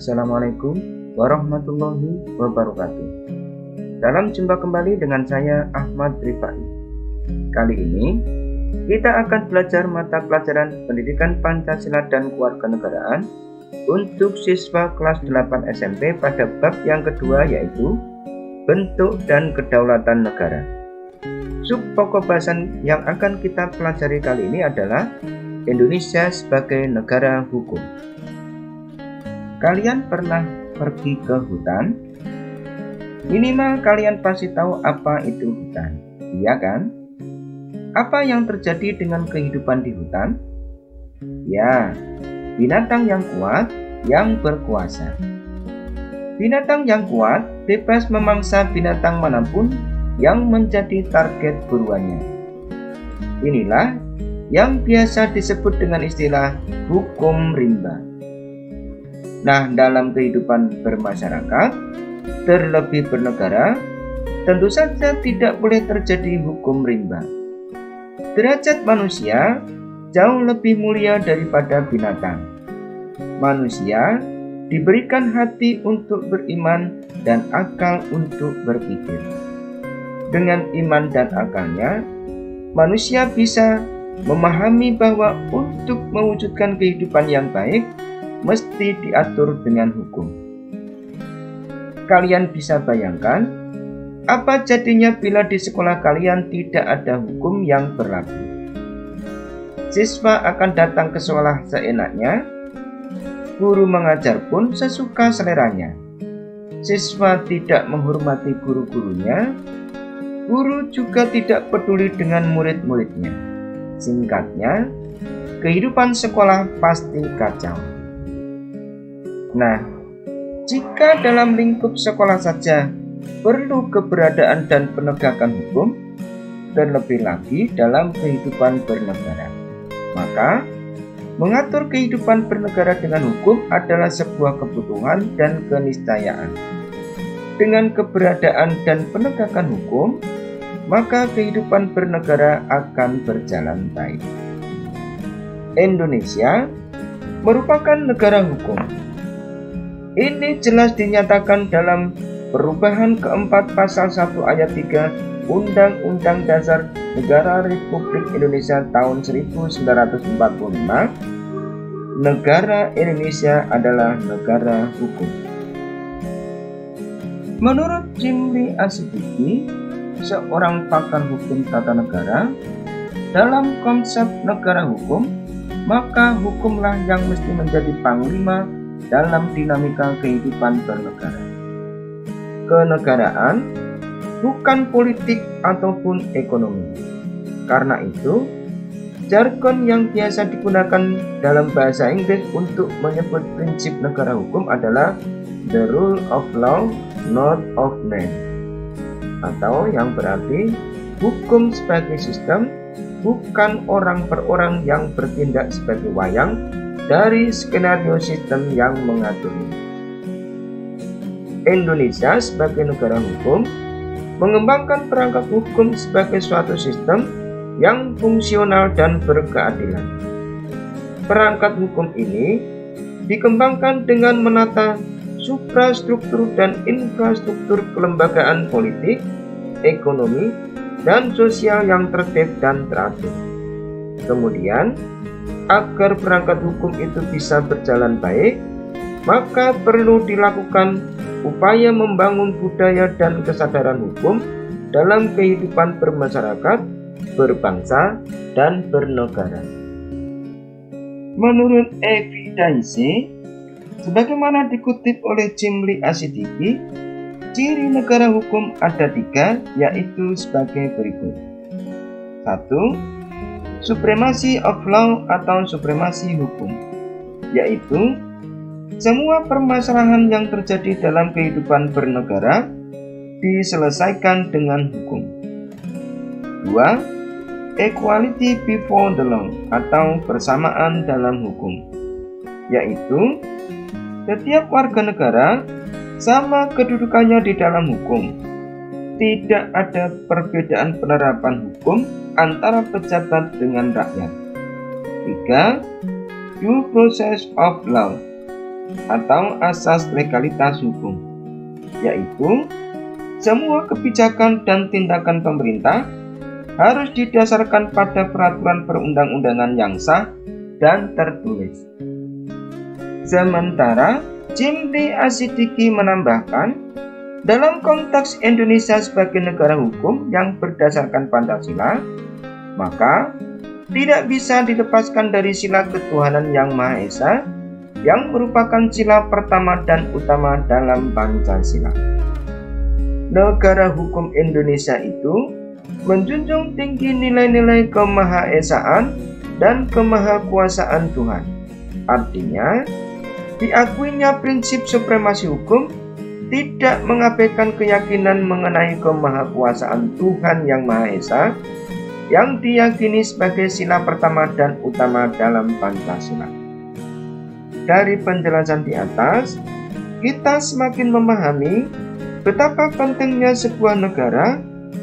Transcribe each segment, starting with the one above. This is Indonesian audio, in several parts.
Assalamualaikum warahmatullahi wabarakatuh. Dalam jumpa kembali dengan saya Ahmad Rifai. Kali ini kita akan belajar mata pelajaran Pendidikan Pancasila dan Kewarganegaraan untuk siswa kelas 8 SMP pada bab yang kedua, yaitu bentuk dan kedaulatan negara. Subpokok bahasan yang akan kita pelajari kali ini adalah Indonesia sebagai negara hukum. Kalian pernah pergi ke hutan? Minimal kalian pasti tahu apa itu hutan, iya kan? Apa yang terjadi dengan kehidupan di hutan? Ya, binatang yang kuat yang berkuasa. Binatang yang kuat bebas memangsa binatang manapun yang menjadi target buruannya. Inilah yang biasa disebut dengan istilah hukum rimba. Nah, dalam kehidupan bermasyarakat, terlebih bernegara, tentu saja tidak boleh terjadi hukum rimba. Derajat manusia jauh lebih mulia daripada binatang. Manusia diberikan hati untuk beriman dan akal untuk berpikir. Dengan iman dan akalnya, manusia bisa memahami bahwa untuk mewujudkan kehidupan yang baik, mesti diatur dengan hukum. Kalian bisa bayangkan apa jadinya bila di sekolah kalian tidak ada hukum yang berlaku. Siswa akan datang ke sekolah seenaknya, guru mengajar pun sesuka seleranya. Siswa tidak menghormati guru-gurunya, guru juga tidak peduli dengan murid-muridnya. Singkatnya, kehidupan sekolah pasti kacau. Nah, jika dalam lingkup sekolah saja perlu keberadaan dan penegakan hukum, terlebih lagi dalam kehidupan bernegara, maka mengatur kehidupan bernegara dengan hukum adalah sebuah kebutuhan dan keniscayaan. Dengan keberadaan dan penegakan hukum, maka kehidupan bernegara akan berjalan baik. Indonesia merupakan negara hukum. Ini jelas dinyatakan dalam perubahan keempat pasal 1 ayat 3 Undang-Undang Dasar Negara Republik Indonesia tahun 1945. Negara Indonesia adalah negara hukum. Menurut Jimli Asidiki, seorang pakar hukum tata negara, dalam konsep negara hukum, maka hukumlah yang mesti menjadi panglima dalam dinamika kehidupan bernegara. Kenegaraan bukan politik ataupun ekonomi. Karena itu, jargon yang biasa digunakan dalam bahasa Inggris untuk menyebut prinsip negara hukum adalah the rule of law, not of man. Atau yang berarti hukum sebagai sistem, bukan orang per orang yang bertindak sebagai wayang dari skenario sistem yang mengaturnya. Indonesia sebagai negara hukum mengembangkan perangkat hukum sebagai suatu sistem yang fungsional dan berkeadilan. Perangkat hukum ini dikembangkan dengan menata suprastruktur dan infrastruktur kelembagaan politik, ekonomi, dan sosial yang tertib dan teratur. Kemudian, agar perangkat hukum itu bisa berjalan baik, maka perlu dilakukan upaya membangun budaya dan kesadaran hukum dalam kehidupan bermasyarakat, berbangsa, dan bernegara. Menurut Evidensi, sebagaimana dikutip oleh Jimli Asidiki, ciri negara hukum ada 3, yaitu sebagai berikut. 1. supremacy of law atau supremasi hukum, yaitu semua permasalahan yang terjadi dalam kehidupan bernegara diselesaikan dengan hukum. 2. Equality before the law atau persamaan dalam hukum, yaitu setiap warga negara sama kedudukannya di dalam hukum. Tidak ada perbedaan penerapan hukum antara pejabat dengan rakyat. 3. Due process of law atau asas legalitas hukum, yaitu semua kebijakan dan tindakan pemerintah harus didasarkan pada peraturan perundang-undangan yang sah dan tertulis. Sementara Jim D. Asidiki menambahkan, dalam konteks Indonesia sebagai negara hukum yang berdasarkan Pancasila, maka tidak bisa dilepaskan dari sila ketuhanan yang Maha Esa yang merupakan sila pertama dan utama dalam Pancasila. Negara hukum Indonesia itu menjunjung tinggi nilai-nilai kemahaesaan dan kemahakuasaan Tuhan. Artinya, diakuinya prinsip supremasi hukum tidak mengabaikan keyakinan mengenai kemahakuasaan Tuhan yang Maha Esa yang diyakini sebagai sila pertama dan utama dalam Pancasila. Dari penjelasan di atas, kita semakin memahami betapa pentingnya sebuah negara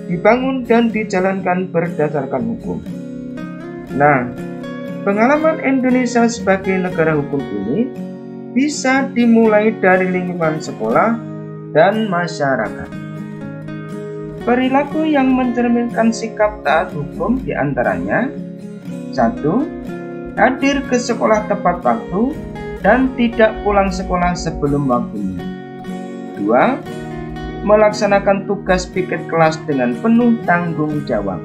dibangun dan dijalankan berdasarkan hukum. Nah, pengalaman Indonesia sebagai negara hukum ini bisa dimulai dari lingkungan sekolah dan masyarakat. Perilaku yang mencerminkan sikap taat hukum diantaranya: 1. Hadir ke sekolah tepat waktu dan tidak pulang sekolah sebelum waktunya. 2. Melaksanakan tugas piket kelas dengan penuh tanggung jawab.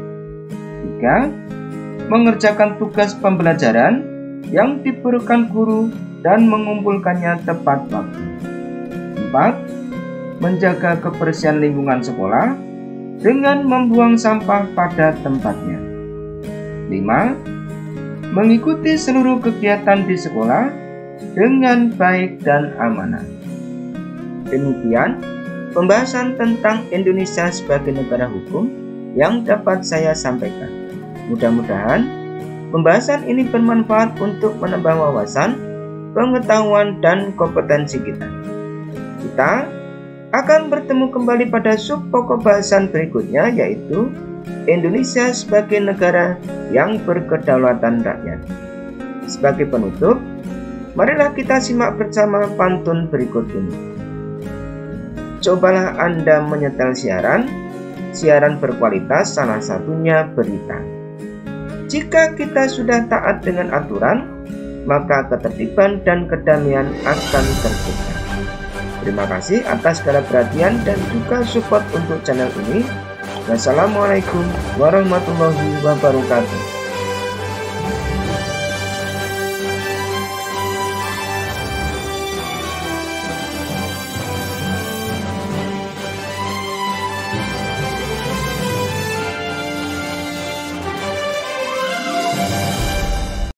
3. Mengerjakan tugas pembelajaran yang diberikan guru dan mengumpulkannya tepat waktu. 4. Menjaga kebersihan lingkungan sekolah dengan membuang sampah pada tempatnya. 5. Mengikuti seluruh kegiatan di sekolah dengan baik dan amanah. Demikian pembahasan tentang Indonesia sebagai negara hukum yang dapat saya sampaikan. Mudah-mudahan pembahasan ini bermanfaat untuk menambah wawasan, pengetahuan, dan kompetensi kita. Kita akan bertemu kembali pada subpokok bahasan berikutnya, yaitu Indonesia sebagai negara yang berkedaulatan rakyat. Sebagai penutup, marilah kita simak bersama pantun berikut ini. Cobalah Anda menyetel siaran berkualitas, salah satunya berita. Jika kita sudah taat dengan aturan, maka ketertiban dan kedamaian akan tercipta. Terima kasih atas segala perhatian dan juga support untuk channel ini. Wassalamualaikum warahmatullahi wabarakatuh.